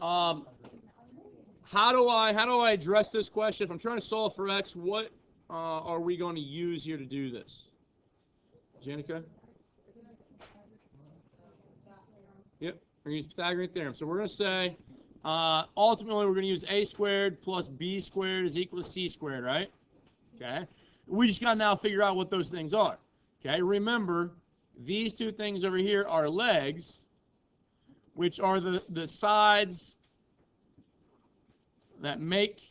Um, how do I address this question? If I'm trying to solve for x, what are we going to use here to do this? Janica? Yep, we're going to use Pythagorean theorem. So we're going to say, ultimately, we're going to use a squared plus b squared is equal to c squared, right? Okay. We just got to now figure out what those things are. Okay. Remember, these two things over here are legs, which are the sides that make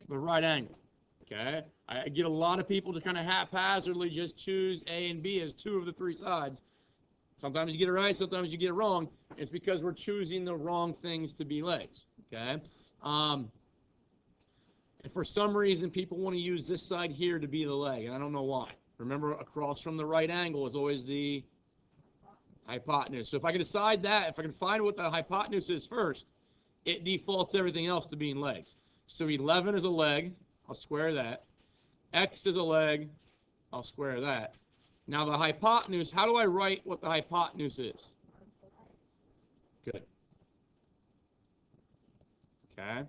the right angle. Okay. I get a lot of people to kind of haphazardly just choose A and B as two of the three sides. Sometimes you get it right, sometimes you get it wrong. It's because we're choosing the wrong things to be legs. Okay. And for some reason, people want to use this side here to be the leg, and I don't know why. Remember, across from the right angle is always the hypotenuse. So if I can decide that, if I can find what the hypotenuse is first, it defaults everything else to being legs. So 11 is a leg. I'll square that. X is a leg. I'll square that. Now the hypotenuse, how do I write what the hypotenuse is? Good. Okay.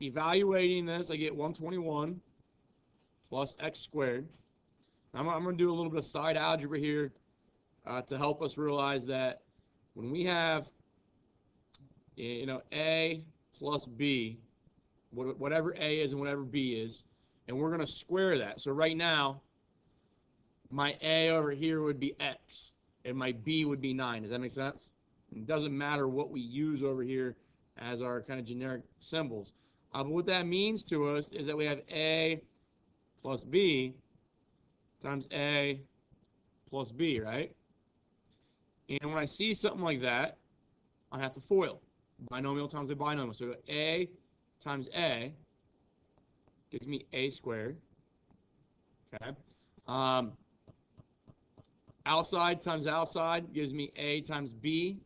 Evaluating this, I get 121 plus x squared. I'm going to do a little bit of side algebra here to help us realize that when we have, a plus b, whatever a is and whatever b is, and we're going to square that. So right now, my a over here would be x, and my b would be 9. Does that make sense? It doesn't matter what we use over here as our kind of generic symbols. But what that means to us is that we have a plus b times a plus b, right? And when I see something like that, I have to FOIL. Binomial times a binomial. So a times a gives me a squared. Okay. Outside times outside gives me a times b.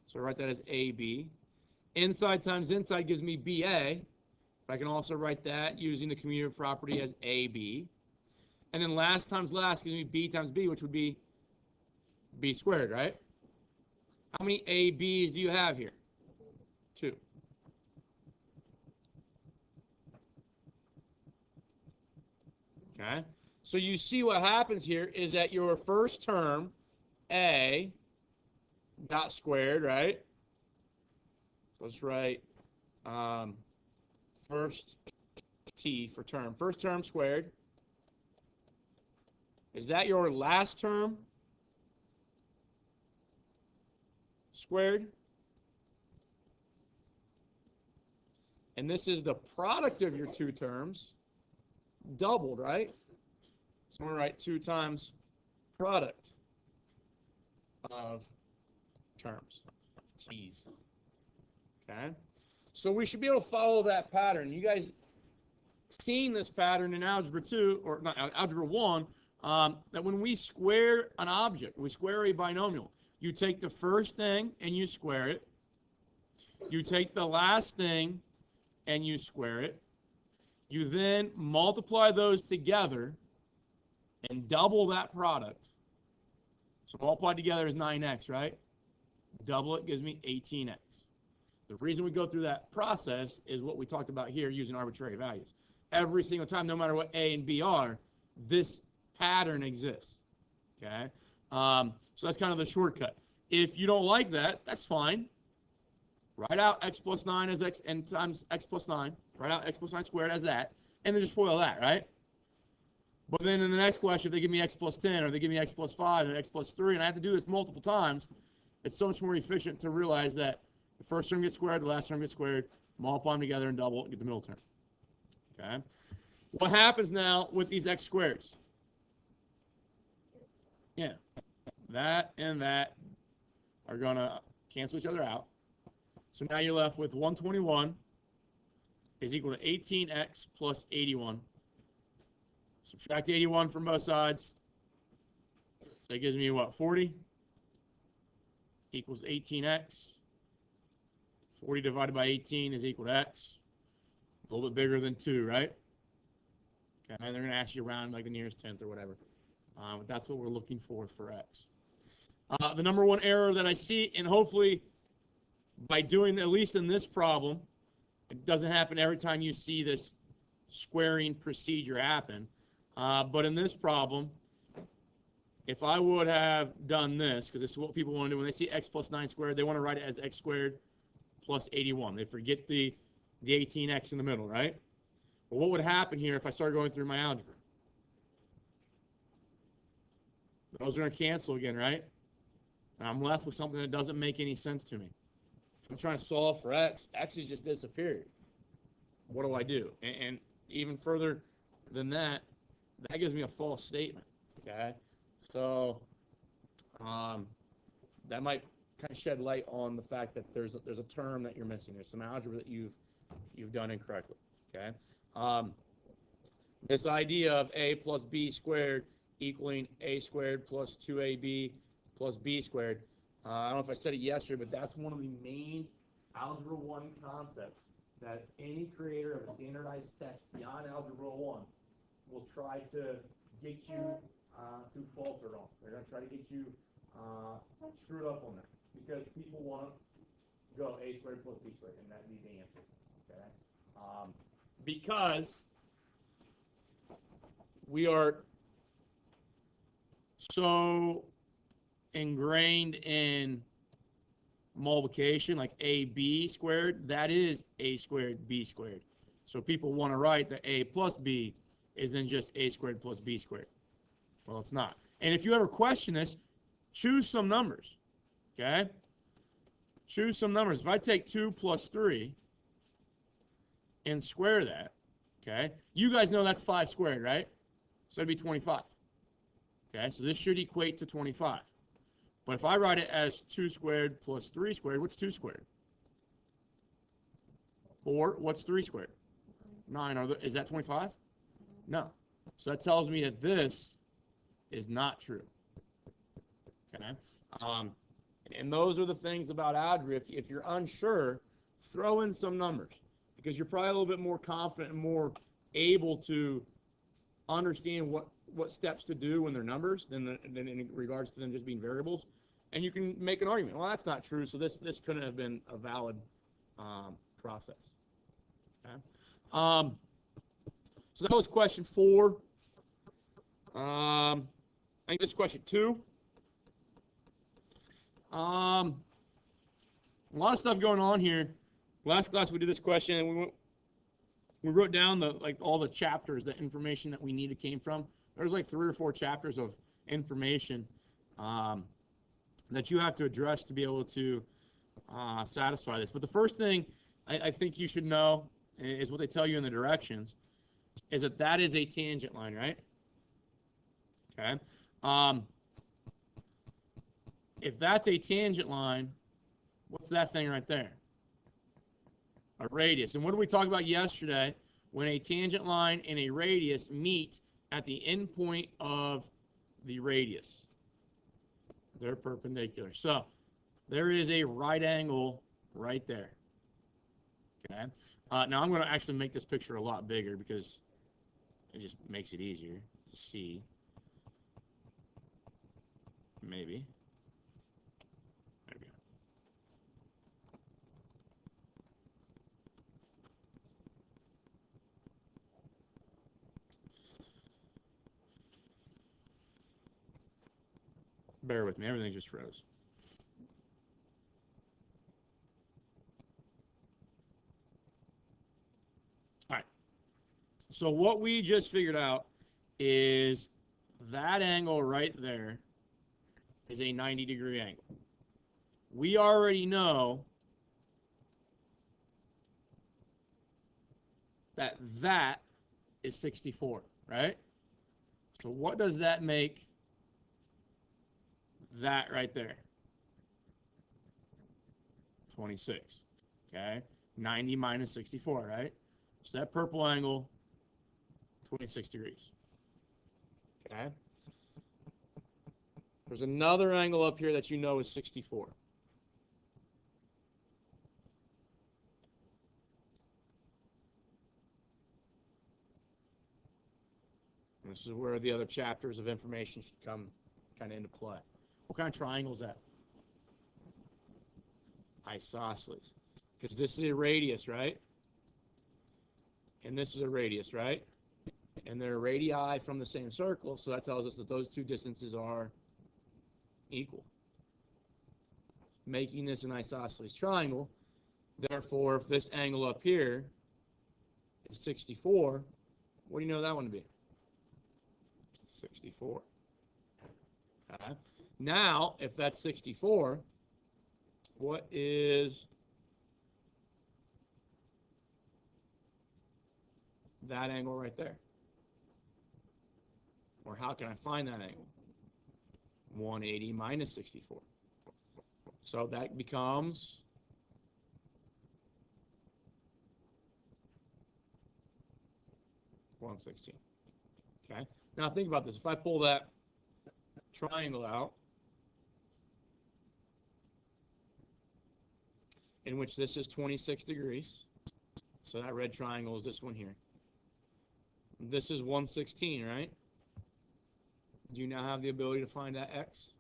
So I write that as ab. Inside times inside gives me ba. I can also write that using the commutative property as ab. And then last times last gives me b times b, which would be b squared, right? How many ab's do you have here? 2. Okay? So you see what happens here is that your first term, a, got squared, right? So let's write first t for term. First term squared. Is that your last term squared? And this is the product of your two terms doubled, right? So I'm going to write 2 times product of terms, t's. Okay? So we should be able to follow that pattern. You guys seen this pattern in Algebra 2, or not, Algebra 1, that when we square an object, we square a binomial, you take the first thing and you square it. You take the last thing and you square it. You then multiply those together and double that product. So multiplied together is 9x, right? Double it gives me 18x. The reason we go through that process is what we talked about here using arbitrary values. Every single time, no matter what a and b are, this pattern exists. Okay? So that's kind of the shortcut. If you don't like that, that's fine. Write out x plus 9 as x and times x plus 9. Write out x plus 9 squared as that. And then just FOIL that, right? But then in the next question, if they give me x plus 10 or they give me x plus 5 and x plus 3, and I have to do this multiple times, it's so much more efficient to realize that the first term gets squared, the last term gets squared, multiply them together and double, get the middle term. Okay? What happens now with these x squares? Yeah, that and that are going to cancel each other out. So now you're left with 121 is equal to 18x plus 81. Subtract 81 from both sides. So that gives me what, 40? Equals 18x. 40 divided by 18 is equal to x. A little bit bigger than 2, right? Okay, and they're going to ask you around like the nearest tenth or whatever. That's what we're looking for x. The number one error that I see, and hopefully by doing, at least in this problem, it doesn't happen every time you see this squaring procedure happen. But in this problem, if I would have done this, because this is what people want to do when they see x plus 9 squared, they want to write it as x squared plus 81. They forget the 18x in the middle, right? But what would happen here if I start going through my algebra? Those are going to cancel again, right? And I'm left with something that doesn't make any sense to me. If I'm trying to solve for x, x has just disappeared. What do I do? And even further than that, that gives me a false statement, okay? So that might kind of shed light on the fact that there's a term that you're missing. There's some algebra that you've done incorrectly, okay? This idea of a plus b squared equaling a squared plus 2ab plus b squared, I don't know if I said it yesterday, but that's one of the main Algebra 1 concepts that any creator of a standardized test beyond Algebra 1 will try to get you to falter on. They're going to try to get you screwed up on that because people want to go a squared plus b squared, and that be the answer. Okay? Because we are so ingrained in multiplication, like ab squared, that is a squared b squared. So people want to write that a plus b is then just a squared plus b squared. Well, it's not. And if you ever question this, choose some numbers, okay? Choose some numbers. If I take 2 plus 3 and square that, okay, you guys know that's 5 squared, right? So it'd be 25. Okay, so this should equate to 25. But if I write it as 2 squared plus 3 squared, what's 2 squared? 4. What's 3 squared? 9. Is that 25? No. So that tells me that this is not true. Okay? And those are the things about algebra. If you're unsure, throw in some numbers because you're probably a little bit more confident and more able to understand what steps to do when they're numbers than in regards to them just being variables. And you can make an argument. Well, that's not true, so this couldn't have been a valid process. Okay? So that was question 4. I think this is question 2. A lot of stuff going on here. Last class we did this question, and we wrote down all the chapters, the information that we needed came from. There's like 3 or 4 chapters of information that you have to address to be able to satisfy this. But the first thing I think you should know is what they tell you in the directions, is that is a tangent line, right? Okay. If that's a tangent line, what's that thing right there? A radius. And what did we talk about yesterday? When a tangent line and a radius meet at the endpoint of the radius. They're perpendicular. So there is a right angle right there. Okay. Now I'm going to actually make this picture a lot bigger because it just makes it easier to see. Maybe. There we go. Bear with me. Everything just froze. All right. So what we just figured out is that angle right there is a 90-degree angle. We already know that is 64, right? So what does that make that right there? 26, okay? 90 minus 64, right? So that purple angle, 26 degrees, okay? There's another angle up here that you know is 64. I'm going to This is where the other chapters of information should come kind of into play. What kind of triangle is that? Isosceles. Because this is a radius, right? And this is a radius, right? And they're radii from the same circle, so that tells us that those two distances are equal, making this an isosceles triangle. Therefore, if this angle up here is 64, what do you know that one to be? 64. Okay. Now, if that's 64, what is that angle right there? Or how can I find that angle? 180 minus 64. So that becomes 116. Okay. Now think about this. If I pull that triangle out, in which this is 26 degrees, so that red triangle is this one here. This is 116, right? Do you now have the ability to find that x?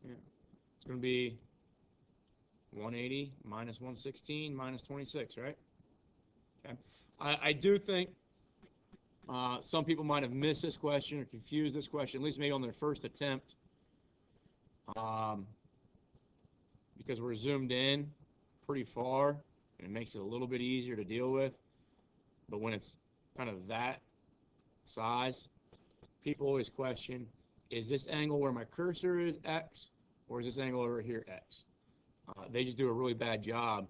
Yeah. It's going to be 180 minus 116 minus 26, right? Okay. I do think some people might have missed this question or confused this question, at least maybe on their first attempt, because we're zoomed in pretty far, and it makes it a little bit easier to deal with. But when it's kind of that size, people always question, is this angle where my cursor is x, or is this angle over here x? They just do a really bad job.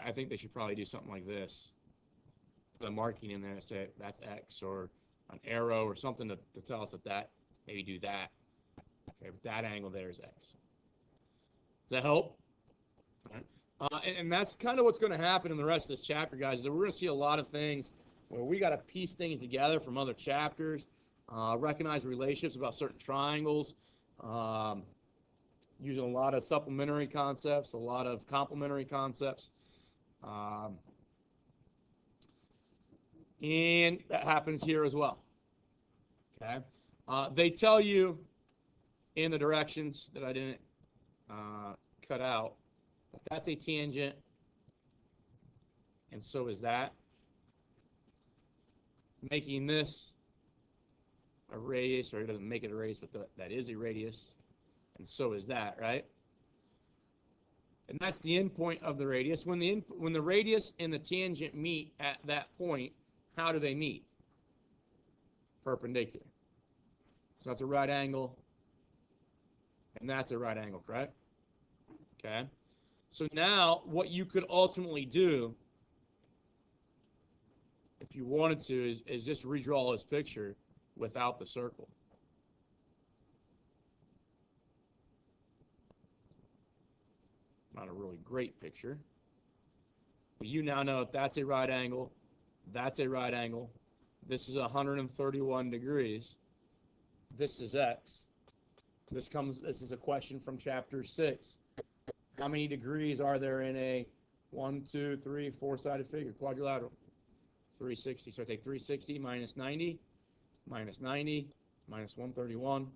I think they should probably do something like this. Put a marking in there and say that's x, or an arrow or something to tell us that maybe do that. Okay, but that angle there is x. Does that help? All right. And that's kind of what's going to happen in the rest of this chapter, guys, is that we're going to see a lot of things where we got to piece things together from other chapters, recognize relationships about certain triangles, using a lot of supplementary concepts, a lot of complementary concepts. And that happens here as well. Okay. They tell you in the directions that I didn't cut out, but that's a tangent, and so is that. Making this a radius, or it doesn't make it a radius, but that is a radius, and so is that, right? And that's the end point of the radius. When the radius and the tangent meet at that point, how do they meet? Perpendicular. So that's a right angle, and that's a right angle, correct? Okay. So now what you could ultimately do, if you wanted to, is just redraw this picture without the circle. Not a really great picture. But you now know if that's a right angle, that's a right angle. This is 131 degrees. This is x. This is a question from chapter 6. How many degrees are there in a 1, 2, 3, 4-sided figure, quadrilateral? 360. So I take 360 minus 90, minus 90, minus 131,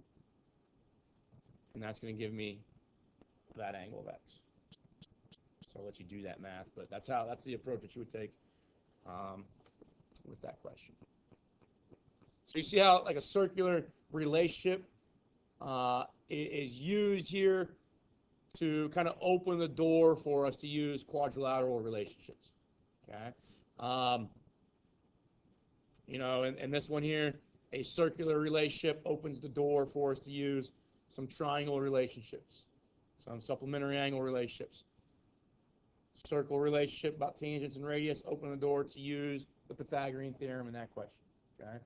and that's going to give me that angle of x. So I'll let you do that math, but that's the approach that you would take with that question. So you see how like a circular relationship is used here to kind of open the door for us to use quadrilateral relationships. Okay. You know, and this one here, a circular relationship opens the door for us to use some triangle relationships, some supplementary angle relationships. Circle relationship about tangents and radius open the door to use the Pythagorean theorem in that question. Okay.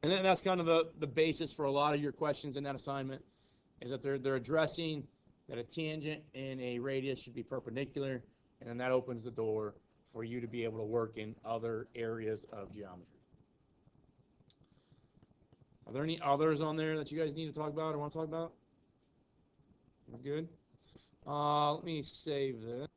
And then that's kind of the basis for a lot of your questions in that assignment, is that they're addressing that a tangent and a radius should be perpendicular, and then that opens the door for you to be able to work in other areas of geometry. Are there any others on there that you guys need to talk about or want to talk about? We're good? Let me save this.